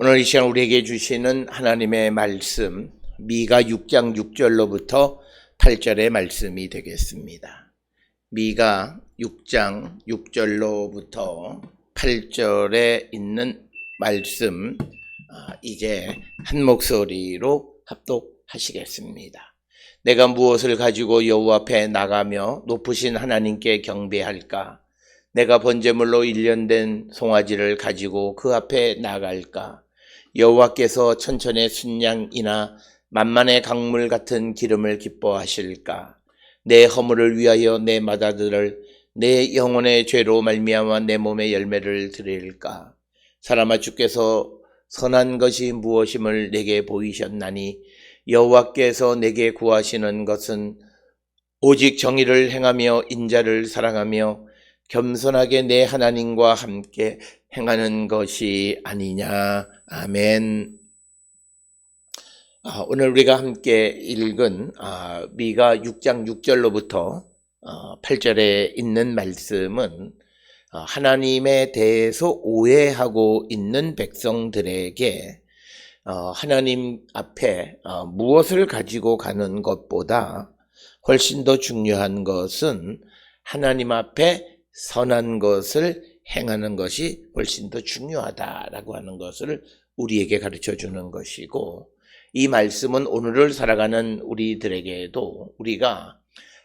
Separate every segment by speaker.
Speaker 1: 오늘 이 시간 우리에게 주시는 하나님의 말씀, 미가 6장 6절로부터 8절의 말씀이 되겠습니다. 미가 6장 6절로부터 8절에 있는 말씀, 이제 한 목소리로 합독하시겠습니다. 내가 무엇을 가지고 여호와 앞에 나가며 높으신 하나님께 경배할까? 내가 번제물로 일련된 송아지를 가지고 그 앞에 나갈까? 여호와께서 천천의 순양이나 만만의 강물 같은 기름을 기뻐하실까? 내 허물을 위하여 내 맏아들을 내 영혼의 죄로 말미암아 내 몸의 열매를 드릴까? 사람아, 주께서 선한 것이 무엇임을 내게 보이셨나니 여호와께서 내게 구하시는 것은 오직 정의를 행하며 인자를 사랑하며 겸손하게 내 하나님과 함께 행하는 것이 아니냐. 아멘. 오늘 우리가 함께 읽은 미가 6장 6절로부터 8절에 있는 말씀은 하나님에 대해서 오해하고 있는 백성들에게 하나님 앞에 무엇을 가지고 가는 것보다 훨씬 더 중요한 것은 하나님 앞에 선한 것을 행하는 것이 훨씬 더 중요하다라고 하는 것을 우리에게 가르쳐 주는 것이고, 이 말씀은 오늘을 살아가는 우리들에게도 우리가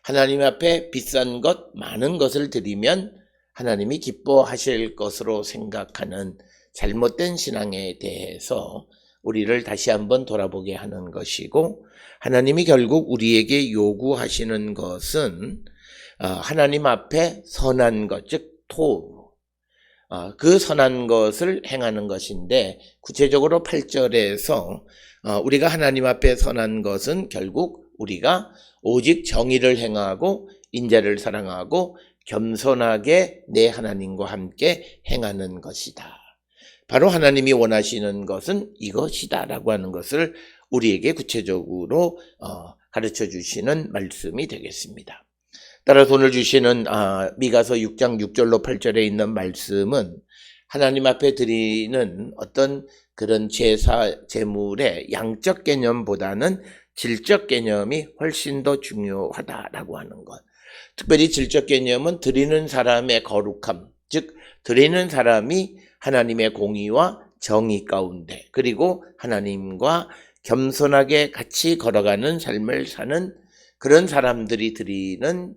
Speaker 1: 하나님 앞에 비싼 것, 많은 것을 드리면 하나님이 기뻐하실 것으로 생각하는 잘못된 신앙에 대해서 우리를 다시 한번 돌아보게 하는 것이고, 하나님이 결국 우리에게 요구하시는 것은 하나님 앞에 선한 것, 즉 그 선한 것을 행하는 것인데, 구체적으로 8절에서 우리가 하나님 앞에 선한 것은 결국 우리가 오직 정의를 행하고 인자를 사랑하고 겸손하게 내 하나님과 함께 행하는 것이다. 바로 하나님이 원하시는 것은 이것이다 라고 하는 것을 우리에게 구체적으로 가르쳐 주시는 말씀이 되겠습니다. 따라서 오늘 주시는 미가서 6장 6절로 8절에 있는 말씀은 하나님 앞에 드리는 어떤 그런 제사, 제물의 양적 개념보다는 질적 개념이 훨씬 더 중요하다라고 하는 것. 특별히 질적 개념은 드리는 사람의 거룩함, 즉 드리는 사람이 하나님의 공의와 정의 가운데, 그리고 하나님과 겸손하게 같이 걸어가는 삶을 사는 그런 사람들이 드리는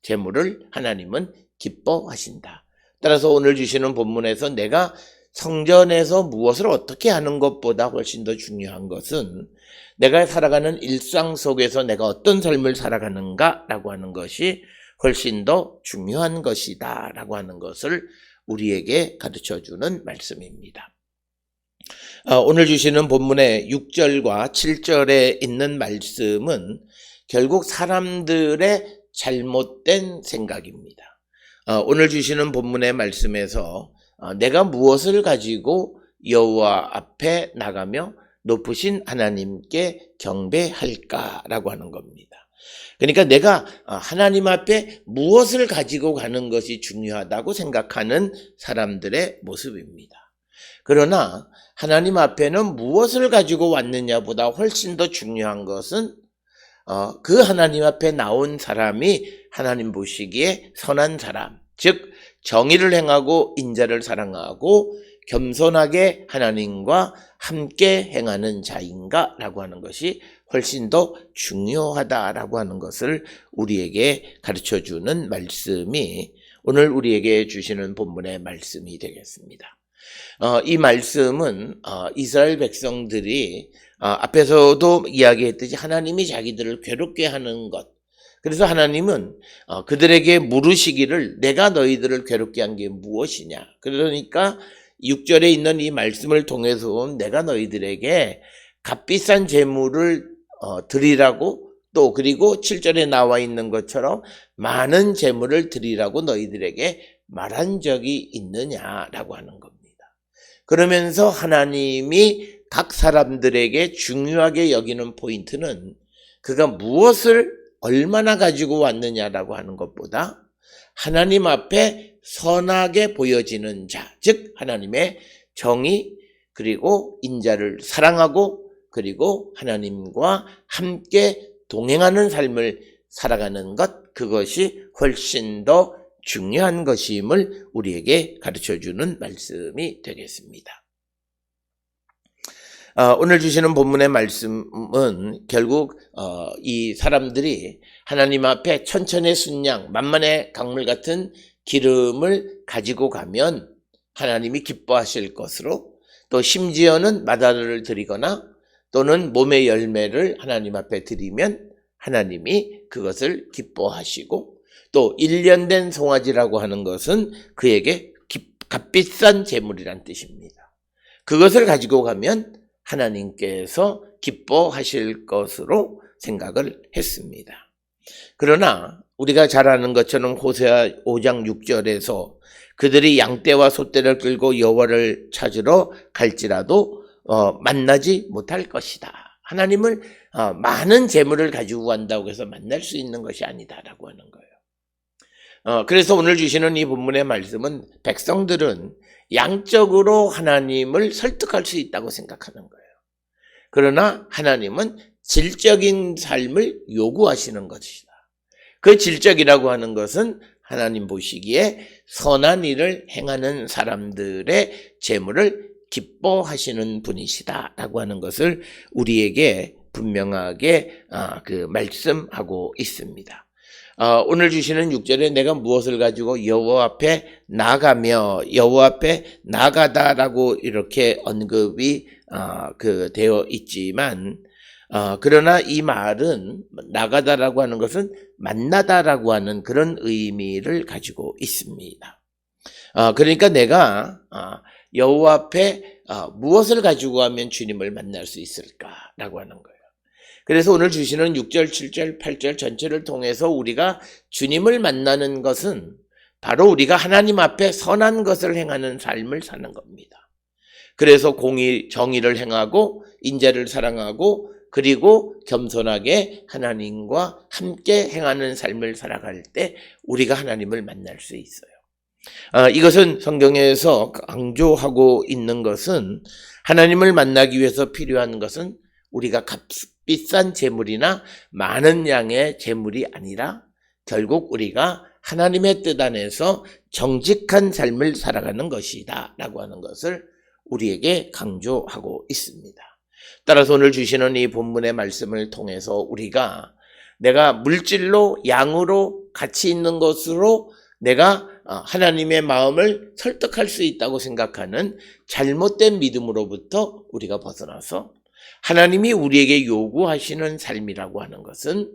Speaker 1: 제물을 하나님은 기뻐하신다. 따라서 오늘 주시는 본문에서 내가 성전에서 무엇을 어떻게 하는 것보다 훨씬 더 중요한 것은 내가 살아가는 일상 속에서 내가 어떤 삶을 살아가는가라고 하는 것이 훨씬 더 중요한 것이다 라고 하는 것을 우리에게 가르쳐주는 말씀입니다. 오늘 주시는 본문의 6절과 7절에 있는 말씀은 결국 사람들의 잘못된 생각입니다. 오늘 주시는 본문의 말씀에서 내가 무엇을 가지고 여호와 앞에 나가며 높으신 하나님께 경배할까라고 하는 겁니다. 그러니까 내가 하나님 앞에 무엇을 가지고 가는 것이 중요하다고 생각하는 사람들의 모습입니다. 그러나 하나님 앞에는 무엇을 가지고 왔느냐보다 훨씬 더 중요한 것은 그 하나님 앞에 나온 사람이 하나님 보시기에 선한 사람, 즉 정의를 행하고 인자를 사랑하고 겸손하게 하나님과 함께 행하는 자인가라고 하는 것이 훨씬 더 중요하다라고 하는 것을 우리에게 가르쳐주는 말씀이 오늘 우리에게 주시는 본문의 말씀이 되겠습니다. 이 말씀은 이스라엘 백성들이 앞에서도 이야기했듯이 하나님이 자기들을 괴롭게 하는 것, 그래서 하나님은 그들에게 물으시기를 내가 너희들을 괴롭게 한 게 무엇이냐. 그러니까 6절에 있는 이 말씀을 통해서 내가 너희들에게 값비싼 제물을 드리라고, 또 그리고 7절에 나와 있는 것처럼 많은 제물을 드리라고 너희들에게 말한 적이 있느냐라고 하는 겁니다. 그러면서 하나님이 각 사람들에게 중요하게 여기는 포인트는 그가 무엇을 얼마나 가지고 왔느냐라고 하는 것보다 하나님 앞에 선하게 보여지는 자, 즉 하나님의 정의, 그리고 인자를 사랑하고 그리고 하나님과 함께 동행하는 삶을 살아가는 것, 그것이 훨씬 더 중요한 것임을 우리에게 가르쳐주는 말씀이 되겠습니다. 오늘 주시는 본문의 말씀은 결국 이 사람들이 하나님 앞에 천천의 순양, 만만의 강물 같은 기름을 가지고 가면 하나님이 기뻐하실 것으로, 또 심지어는 마다를 드리거나 또는 몸의 열매를 하나님 앞에 드리면 하나님이 그것을 기뻐하시고, 또 1년 된 송아지라고 하는 것은 그에게 값비싼 재물이란 뜻입니다. 그것을 가지고 가면 하나님께서 기뻐하실 것으로 생각을 했습니다. 그러나 우리가 잘 아는 것처럼 호세아 5장 6절에서 그들이 양떼와 소떼를 끌고 여호와를 찾으러 갈지라도 만나지 못할 것이다. 하나님을 많은 재물을 가지고 간다고 해서 만날 수 있는 것이 아니다라고 하는 거예요. 그래서 오늘 주시는 이 본문의 말씀은 백성들은 양적으로 하나님을 설득할 수 있다고 생각하는 거예요. 그러나 하나님은 질적인 삶을 요구하시는 것이다. 그 질적이라고 하는 것은 하나님 보시기에 선한 일을 행하는 사람들의 재물을 기뻐하시는 분이시다라고 하는 것을 우리에게 분명하게 말씀하고 있습니다. 오늘 주시는 6절에 내가 무엇을 가지고 여호와 앞에 나가며, 여호와 앞에 나가다라고 이렇게 언급이 되어 있지만, 그러나 이 말은 나가다라고 하는 것은 만나다라고 하는 그런 의미를 가지고 있습니다. 그러니까 내가 여호와 앞에 무엇을 가지고 하면 주님을 만날 수 있을까라고 하는 거예요. 그래서 오늘 주시는 6절, 7절, 8절 전체를 통해서 우리가 주님을 만나는 것은 바로 우리가 하나님 앞에 선한 것을 행하는 삶을 사는 겁니다. 그래서 정의를 행하고 인자를 사랑하고 그리고 겸손하게 하나님과 함께 행하는 삶을 살아갈 때 우리가 하나님을 만날 수 있어요. 이것은 성경에서 강조하고 있는 것은 하나님을 만나기 위해서 필요한 것은 우리가 값비싼 재물이나 많은 양의 재물이 아니라 결국 우리가 하나님의 뜻 안에서 정직한 삶을 살아가는 것이다 라고 하는 것을 우리에게 강조하고 있습니다. 따라서 오늘 주시는 이 본문의 말씀을 통해서 우리가 내가 물질로 양으로 가치 있는 것으로 내가 하나님의 마음을 설득할 수 있다고 생각하는 잘못된 믿음으로부터 우리가 벗어나서 하나님이 우리에게 요구하시는 삶이라고 하는 것은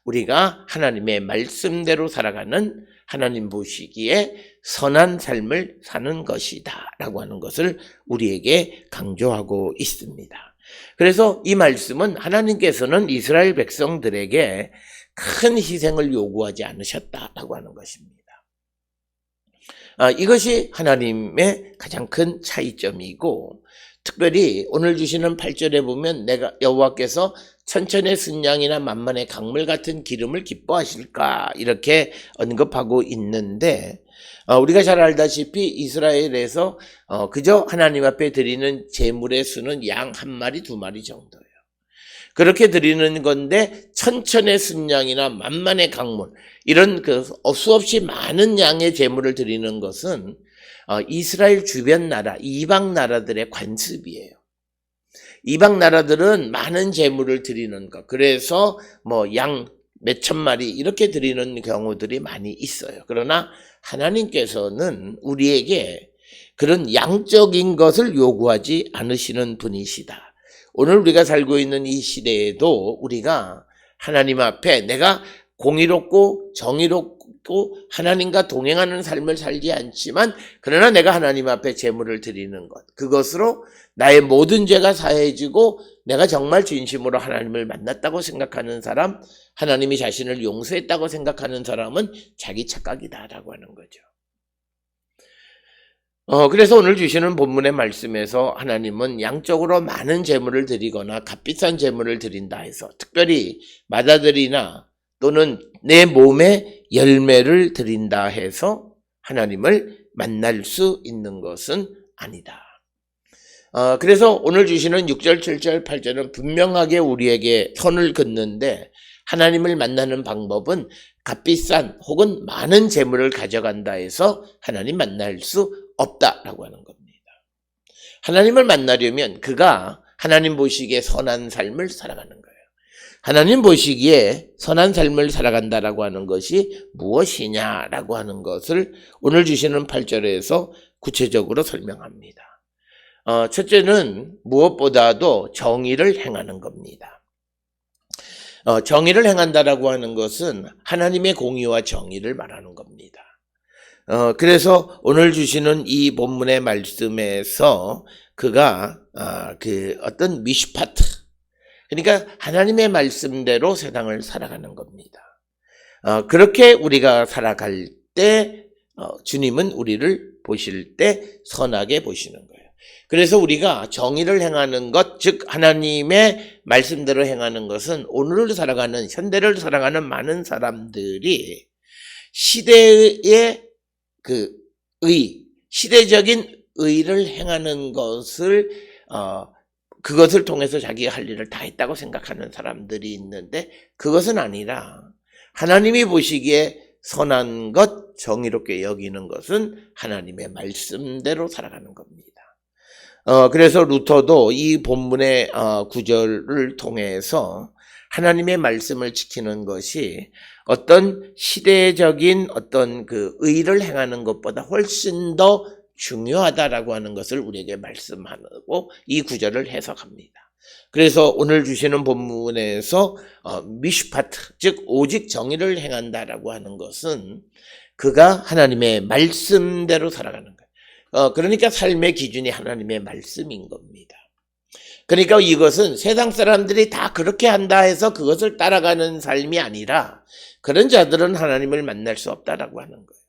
Speaker 1: 우리가 하나님의 말씀대로 살아가는 하나님 보시기에 선한 삶을 사는 것이다 라고 하는 것을 우리에게 강조하고 있습니다. 그래서 이 말씀은 하나님께서는 이스라엘 백성들에게 큰 희생을 요구하지 않으셨다라고 하는 것입니다. 이것이 하나님의 가장 큰 차이점이고, 특별히 오늘 주시는 8절에 보면 내가 여호와께서 천천의 순양이나 만만의 강물 같은 기름을 기뻐하실까 이렇게 언급하고 있는데, 우리가 잘 알다시피 이스라엘에서 그저 하나님 앞에 드리는 제물의 수는 양 1마리, 2마리 정도예요. 그렇게 드리는 건데 천천의 순양이나 만만의 강물, 이런 수없이 많은 양의 제물을 드리는 것은 이스라엘 주변 나라, 이방 나라들의 관습이에요. 이방 나라들은 많은 제물을 드리는 것, 그래서 양 몇천 마리 이렇게 드리는 경우들이 많이 있어요. 그러나 하나님께서는 우리에게 그런 양적인 것을 요구하지 않으시는 분이시다. 오늘 우리가 살고 있는 이 시대에도 우리가 하나님 앞에 내가 공의롭고 정의롭고 하나님과 동행하는 삶을 살지 않지만, 그러나 내가 하나님 앞에 제물을 드리는 것, 그것으로 나의 모든 죄가 사해지고 내가 정말 진심으로 하나님을 만났다고 생각하는 사람, 하나님이 자신을 용서했다고 생각하는 사람은 자기 착각이다라고 하는 거죠. 그래서 오늘 주시는 본문의 말씀에서 하나님은 양적으로 많은 제물을 드리거나 값비싼 제물을 드린다 해서, 특별히 마다들이나 또는 내 몸에 열매를 드린다 해서 하나님을 만날 수 있는 것은 아니다. 그래서 오늘 주시는 6절, 7절, 8절은 분명하게 우리에게 선을 긋는데 하나님을 만나는 방법은 값비싼 혹은 많은 재물을 가져간다 해서 하나님 만날 수 없다라고 하는 겁니다. 하나님을 만나려면 그가 하나님 보시기에 선한 삶을 살아가는 거예요. 하나님 보시기에 선한 삶을 살아간다라고 하는 것이 무엇이냐라고 하는 것을 오늘 주시는 8절에서 구체적으로 설명합니다. 첫째는 무엇보다도 정의를 행하는 겁니다. 정의를 행한다라고 하는 것은 하나님의 공의와 정의를 말하는 겁니다. 그래서 오늘 주시는 이 본문의 말씀에서 그가 어떤 미슈파트, 그러니까 하나님의 말씀대로 세상을 살아가는 겁니다. 그렇게 우리가 살아갈 때 주님은 우리를 보실 때 선하게 보시는 거예요. 그래서 우리가 정의를 행하는 것, 즉 하나님의 말씀대로 행하는 것은 오늘을 살아가는, 현대를 살아가는 많은 사람들이 시대의 시대적인 의를 행하는 것을 그것을 통해서 자기가 할 일을 다 했다고 생각하는 사람들이 있는데, 그것은 아니라 하나님이 보시기에 선한 것, 정의롭게 여기는 것은 하나님의 말씀대로 살아가는 겁니다. 그래서 루터도 이 본문의 구절을 통해서 하나님의 말씀을 지키는 것이 어떤 시대적인 어떤 의를 행하는 것보다 훨씬 더 중요하다라고 하는 것을 우리에게 말씀하고 이 구절을 해석합니다. 그래서 오늘 주시는 본문에서 미슈파트, 즉 오직 정의를 행한다라고 하는 것은 그가 하나님의 말씀대로 살아가는 거예요. 그러니까 삶의 기준이 하나님의 말씀인 겁니다. 그러니까 이것은 세상 사람들이 다 그렇게 한다 해서 그것을 따라가는 삶이 아니라 그런 자들은 하나님을 만날 수 없다라고 하는 거예요.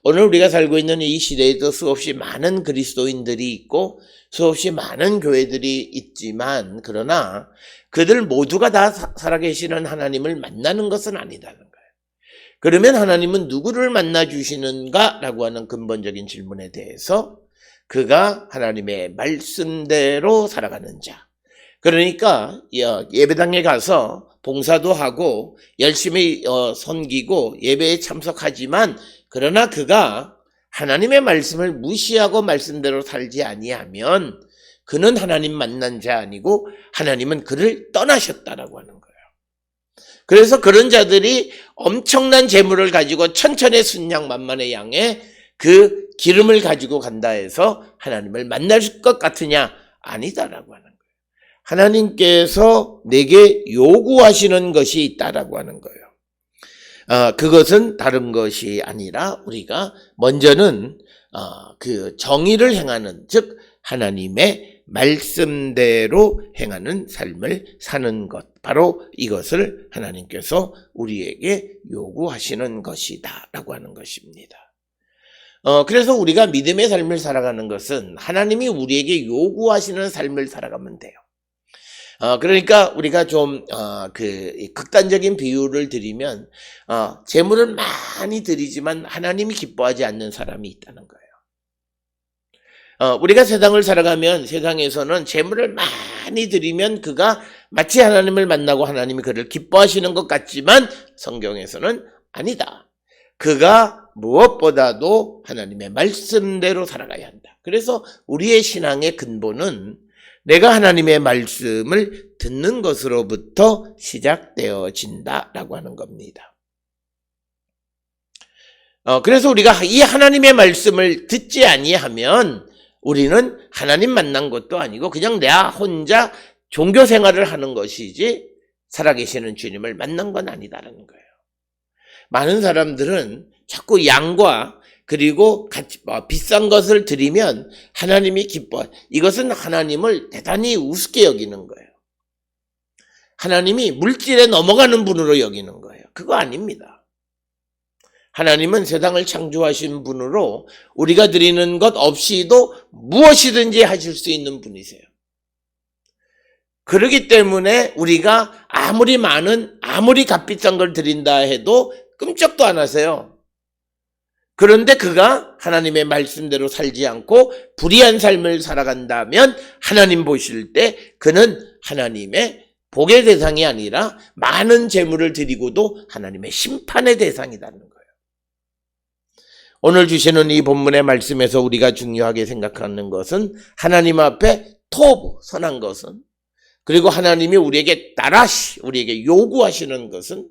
Speaker 1: 오늘 우리가 살고 있는 이 시대에도 수없이 많은 그리스도인들이 있고 수없이 많은 교회들이 있지만, 그러나 그들 모두가 다 살아계시는 하나님을 만나는 것은 아니다는 거예요. 그러면 하나님은 누구를 만나 주시는가라고 하는 근본적인 질문에 대해서 그가 하나님의 말씀대로 살아가는 자, 그러니까 예배당에 가서 봉사도 하고 열심히 섬기고 예배에 참석하지만, 그러나 그가 하나님의 말씀을 무시하고 말씀대로 살지 아니하면 그는 하나님 만난 자 아니고 하나님은 그를 떠나셨다라고 하는 거예요. 그래서 그런 자들이 엄청난 재물을 가지고 천천의 순양 만만의 양의 그 기름을 가지고 간다 해서 하나님을 만날 것 같으냐? 아니다라고 하는 거예요. 하나님께서 내게 요구하시는 것이 있다라고 하는 거예요. 그것은 다른 것이 아니라 우리가 먼저는 그 정의를 행하는, 즉 하나님의 말씀대로 행하는 삶을 사는 것, 바로 이것을 하나님께서 우리에게 요구하시는 것이다 라고 하는 것입니다. 그래서 우리가 믿음의 삶을 살아가는 것은 하나님이 우리에게 요구하시는 삶을 살아가면 돼요. 그러니까 우리가 좀 극단적인 비유를 드리면 재물을 많이 드리지만 하나님이 기뻐하지 않는 사람이 있다는 거예요. 우리가 세상을 살아가면 세상에서는 재물을 많이 드리면 그가 마치 하나님을 만나고 하나님이 그를 기뻐하시는 것 같지만 성경에서는 아니다. 그가 무엇보다도 하나님의 말씀대로 살아가야 한다. 그래서 우리의 신앙의 근본은 내가 하나님의 말씀을 듣는 것으로부터 시작되어진다라고 하는 겁니다. 그래서 우리가 이 하나님의 말씀을 듣지 아니하면 우리는 하나님 만난 것도 아니고 그냥 내 혼자 종교 생활을 하는 것이지 살아계시는 주님을 만난 건 아니다라는 거예요. 많은 사람들은 자꾸 양과 그리고 비싼 것을 드리면 하나님이 기뻐. 이것은 하나님을 대단히 우습게 여기는 거예요. 하나님이 물질에 넘어가는 분으로 여기는 거예요. 그거 아닙니다. 하나님은 세상을 창조하신 분으로 우리가 드리는 것 없이도 무엇이든지 하실 수 있는 분이세요. 그렇기 때문에 우리가 아무리 값비싼 걸 드린다 해도 끔찍도 안 하세요. 그런데 그가 하나님의 말씀대로 살지 않고 불의한 삶을 살아간다면 하나님 보실 때 그는 하나님의 복의 대상이 아니라 많은 재물을 드리고도 하나님의 심판의 대상이라는 거예요. 오늘 주시는 이 본문의 말씀에서 우리가 중요하게 생각하는 것은 하나님 앞에 토부, 선한 것은, 그리고 하나님이 우리에게 따라시, 우리에게 요구하시는 것은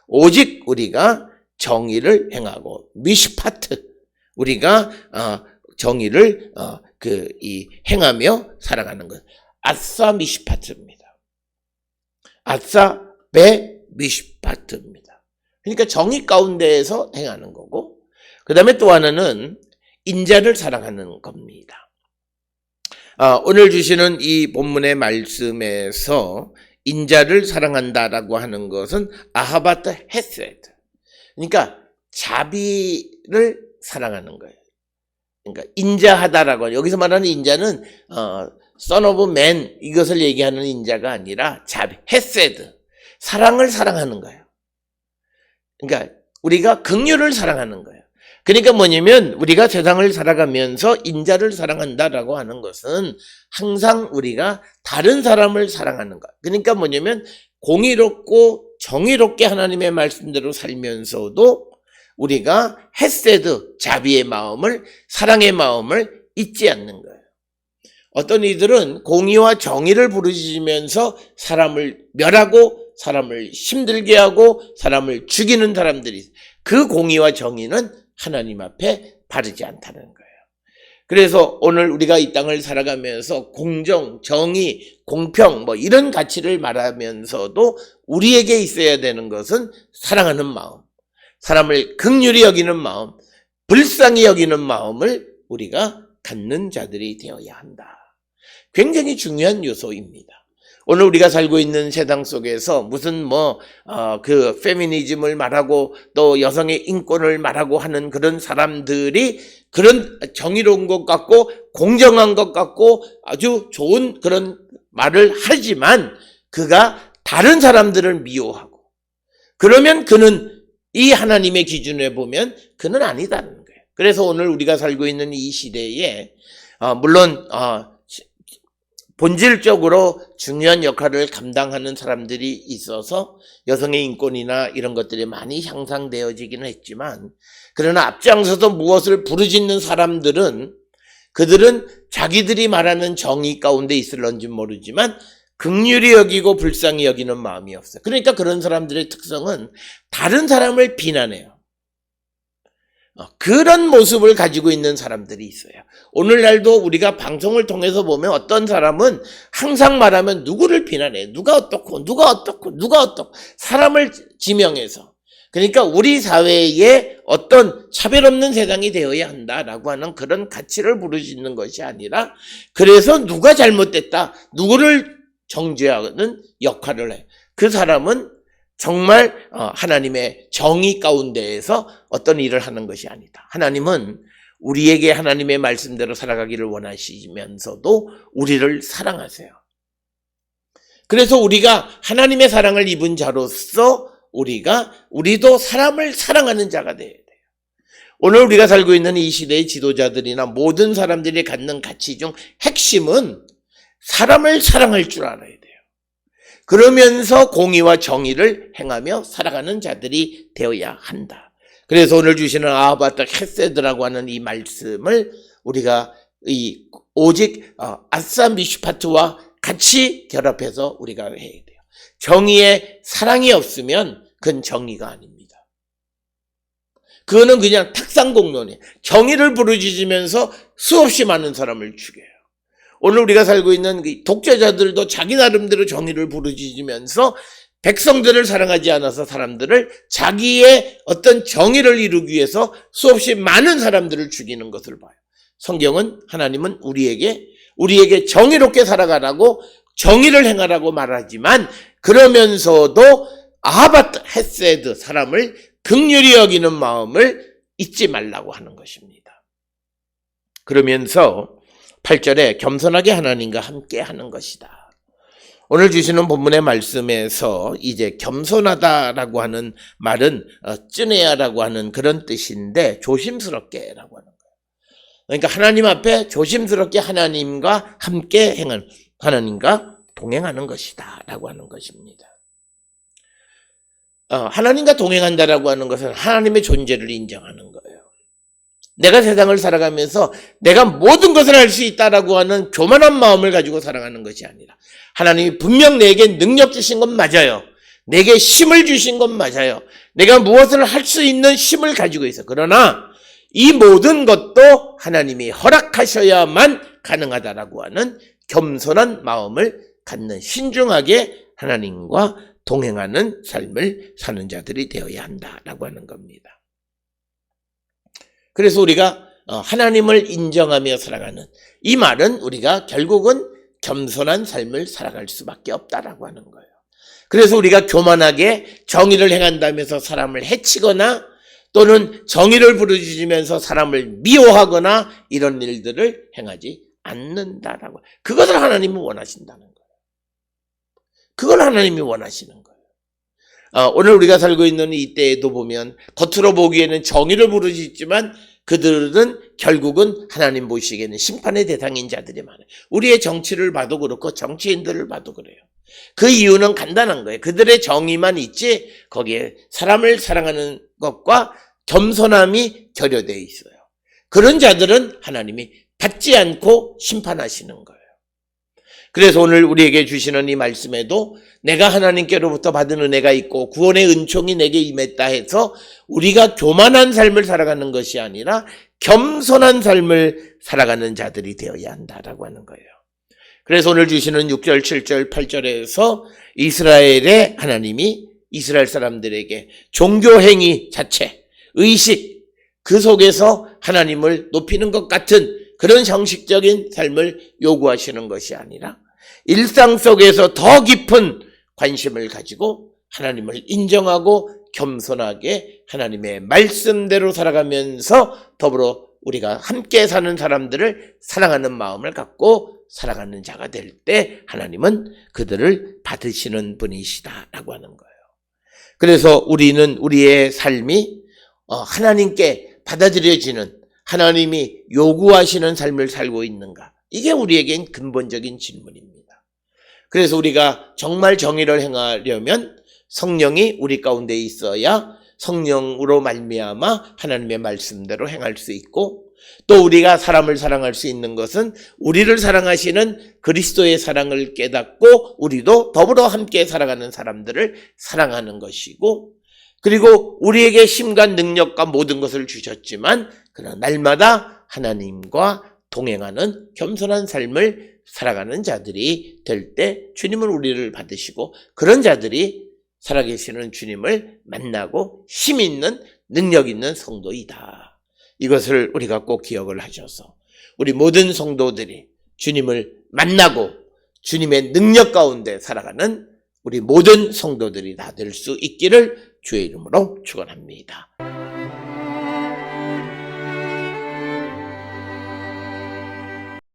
Speaker 1: 오직 우리가 정의를 행하고 미시파트, 우리가 정의를 행하며 살아가는 것. 아싸 미시파트입니다. 아싸 베 미시파트입니다. 그러니까 정의 가운데에서 행하는 거고, 그 다음에 또 하나는 인자를 사랑하는 겁니다. 오늘 주시는 이 본문의 말씀에서 인자를 사랑한다라고 하는 것은 아하바트 헤세드, 그러니까 자비를 사랑하는 거예요. 그러니까 인자하다라고 하는, 여기서 말하는 인자는 son of man 이것을 얘기하는 인자가 아니라 자비, 헤세드, 사랑을 사랑하는 거예요. 그러니까 우리가 긍휼을 사랑하는 거예요. 그러니까 뭐냐면 우리가 세상을 살아가면서 인자를 사랑한다라고 하는 것은 항상 우리가 다른 사람을 사랑하는 것. 그러니까 뭐냐면 공의롭고 정의롭게 하나님의 말씀대로 살면서도 우리가 헤세드, 자비의 마음을, 사랑의 마음을 잊지 않는 거예요. 어떤 이들은 공의와 정의를 부르짖으면서 사람을 멸하고 사람을 힘들게 하고 사람을 죽이는 사람들이 있어요. 그 공의와 정의는 하나님 앞에 바르지 않다는 거예요. 그래서 오늘 우리가 이 땅을 살아가면서 공정, 정의, 공평 이런 가치를 말하면서도 우리에게 있어야 되는 것은 사랑하는 마음, 사람을 긍휼히 여기는 마음, 불쌍히 여기는 마음을 우리가 갖는 자들이 되어야 한다. 굉장히 중요한 요소입니다. 오늘 우리가 살고 있는 세상 속에서 무슨 페미니즘을 말하고 또 여성의 인권을 말하고 하는 그런 사람들이 그런 정의로운 것 같고 공정한 것 같고 아주 좋은 그런 말을 하지만 그가 다른 사람들을 미워하고 그러면 그는 이 하나님의 기준에 보면 그는 아니다는 거예요. 그래서 오늘 우리가 살고 있는 이 시대에 물론 본질적으로 중요한 역할을 감당하는 사람들이 있어서 여성의 인권이나 이런 것들이 많이 향상되어지기는 했지만, 그러나 앞장서서 무엇을 부르짖는 사람들은 그들은 자기들이 말하는 정의 가운데 있을런지 모르지만 긍휼히 여기고 불쌍히 여기는 마음이 없어요. 그러니까 그런 사람들의 특성은 다른 사람을 비난해요. 그런 모습을 가지고 있는 사람들이 있어요. 오늘날도 우리가 방송을 통해서 보면 어떤 사람은 항상 말하면 누구를 비난해. 누가 어떻고 사람을 지명해서. 그러니까 우리 사회에 어떤 차별 없는 세상이 되어야 한다라고 하는 그런 가치를 부르짖는 것이 아니라, 그래서 누가 잘못됐다, 누구를 정죄하는 역할을 해. 그 사람은 정말 하나님의 정의 가운데에서 어떤 일을 하는 것이 아니다. 하나님은 우리에게 하나님의 말씀대로 살아가기를 원하시면서도 우리를 사랑하세요. 그래서 우리가 하나님의 사랑을 입은 자로서 우리도 사람을 사랑하는 자가 되어야 돼요. 오늘 우리가 살고 있는 이 시대의 지도자들이나 모든 사람들이 갖는 가치 중 핵심은 사람을 사랑할 줄 알아야 돼요. 그러면서 공의와 정의를 행하며 살아가는 자들이 되어야 한다. 그래서 오늘 주시는 아하바트 헤세드라고 하는 이 말씀을 우리가 오직 아싸 미슈파트와 같이 결합해서 우리가 해야 돼요. 정의에 사랑이 없으면 그건 정의가 아닙니다. 그거는 그냥 탁상공론이에요. 정의를 부르짖으면서 수없이 많은 사람을 죽여요. 오늘 우리가 살고 있는 독재자들도 자기 나름대로 정의를 부르짖으면서 백성들을 사랑하지 않아서 사람들을 자기의 어떤 정의를 이루기 위해서 수없이 많은 사람들을 죽이는 것을 봐요. 성경은, 하나님은 우리에게 정의롭게 살아가라고, 정의를 행하라고 말하지만 그러면서도 아하바트 헤세드, 사람을 긍휼히 여기는 마음을 잊지 말라고 하는 것입니다. 그러면서 8절에 겸손하게 하나님과 함께 하는 것이다. 오늘 주시는 본문의 말씀에서 이제 겸손하다라고 하는 말은 쯔네야라고 하는 그런 뜻인데 조심스럽게라고 하는 거예요. 그러니까 하나님 앞에 조심스럽게 하나님과 함께 행하는, 하나님과 동행하는 것이다 라고 하는 것입니다. 하나님과 동행한다라고 하는 것은 하나님의 존재를 인정하는 거예요. 내가 세상을 살아가면서 내가 모든 것을 할 수 있다라고 하는 교만한 마음을 가지고 살아가는 것이 아니라 하나님이 분명 내게 능력 주신 건 맞아요. 내게 힘을 주신 건 맞아요. 내가 무엇을 할 수 있는 힘을 가지고 있어. 그러나 이 모든 것도 하나님이 허락하셔야만 가능하다라고 하는 겸손한 마음을 갖는, 신중하게 하나님과 동행하는 삶을 사는 자들이 되어야 한다라고 하는 겁니다. 그래서 우리가 하나님을 인정하며 살아가는 이 말은 우리가 결국은 겸손한 삶을 살아갈 수밖에 없다라고 하는 거예요. 그래서 우리가 교만하게 정의를 행한다면서 사람을 해치거나 또는 정의를 부르짖으면서 사람을 미워하거나 이런 일들을 행하지 않는다라고. 그것을 하나님이 원하신다는 거예요. 그걸 하나님이 원하시는 거예요. 오늘 우리가 살고 있는 이 때에도 보면 겉으로 보기에는 정의를 부르짖지만 그들은 결국은 하나님 보시기에는 심판의 대상인 자들이 많아요. 우리의 정치를 봐도 그렇고 정치인들을 봐도 그래요. 그 이유는 간단한 거예요. 그들의 정의만 있지 거기에 사람을 사랑하는 것과 겸손함이 결여되어 있어요. 그런 자들은 하나님이 받지 않고 심판하시는 거예요. 그래서 오늘 우리에게 주시는 이 말씀에도 내가 하나님께로부터 받은 은혜가 있고 구원의 은총이 내게 임했다 해서 우리가 교만한 삶을 살아가는 것이 아니라 겸손한 삶을 살아가는 자들이 되어야 한다라고 하는 거예요. 그래서 오늘 주시는 6절, 7절, 8절에서 이스라엘의 하나님이 이스라엘 사람들에게 종교행위 자체, 의식, 그 속에서 하나님을 높이는 것 같은 그런 형식적인 삶을 요구하시는 것이 아니라 일상 속에서 더 깊은 관심을 가지고 하나님을 인정하고 겸손하게 하나님의 말씀대로 살아가면서 더불어 우리가 함께 사는 사람들을 사랑하는 마음을 갖고 살아가는 자가 될 때 하나님은 그들을 받으시는 분이시다라고 하는 거예요. 그래서 우리는 우리의 삶이 하나님께 받아들여지는, 하나님이 요구하시는 삶을 살고 있는가? 이게 우리에겐 근본적인 질문입니다. 그래서 우리가 정말 정의를 행하려면 성령이 우리 가운데 있어야 성령으로 말미암아 하나님의 말씀대로 행할 수 있고, 또 우리가 사람을 사랑할 수 있는 것은 우리를 사랑하시는 그리스도의 사랑을 깨닫고 우리도 더불어 함께 살아가는 사람들을 사랑하는 것이고, 그리고 우리에게 힘과 능력과 모든 것을 주셨지만 그러나 날마다 하나님과 동행하는 겸손한 삶을 살아가는 자들이 될 때 주님은 우리를 받으시고 그런 자들이 살아계시는 주님을 만나고 힘 있는 능력 있는 성도이다. 이것을 우리가 꼭 기억을 하셔서 우리 모든 성도들이 주님을 만나고 주님의 능력 가운데 살아가는 우리 모든 성도들이 다 될 수 있기를 주의 이름으로 축원합니다.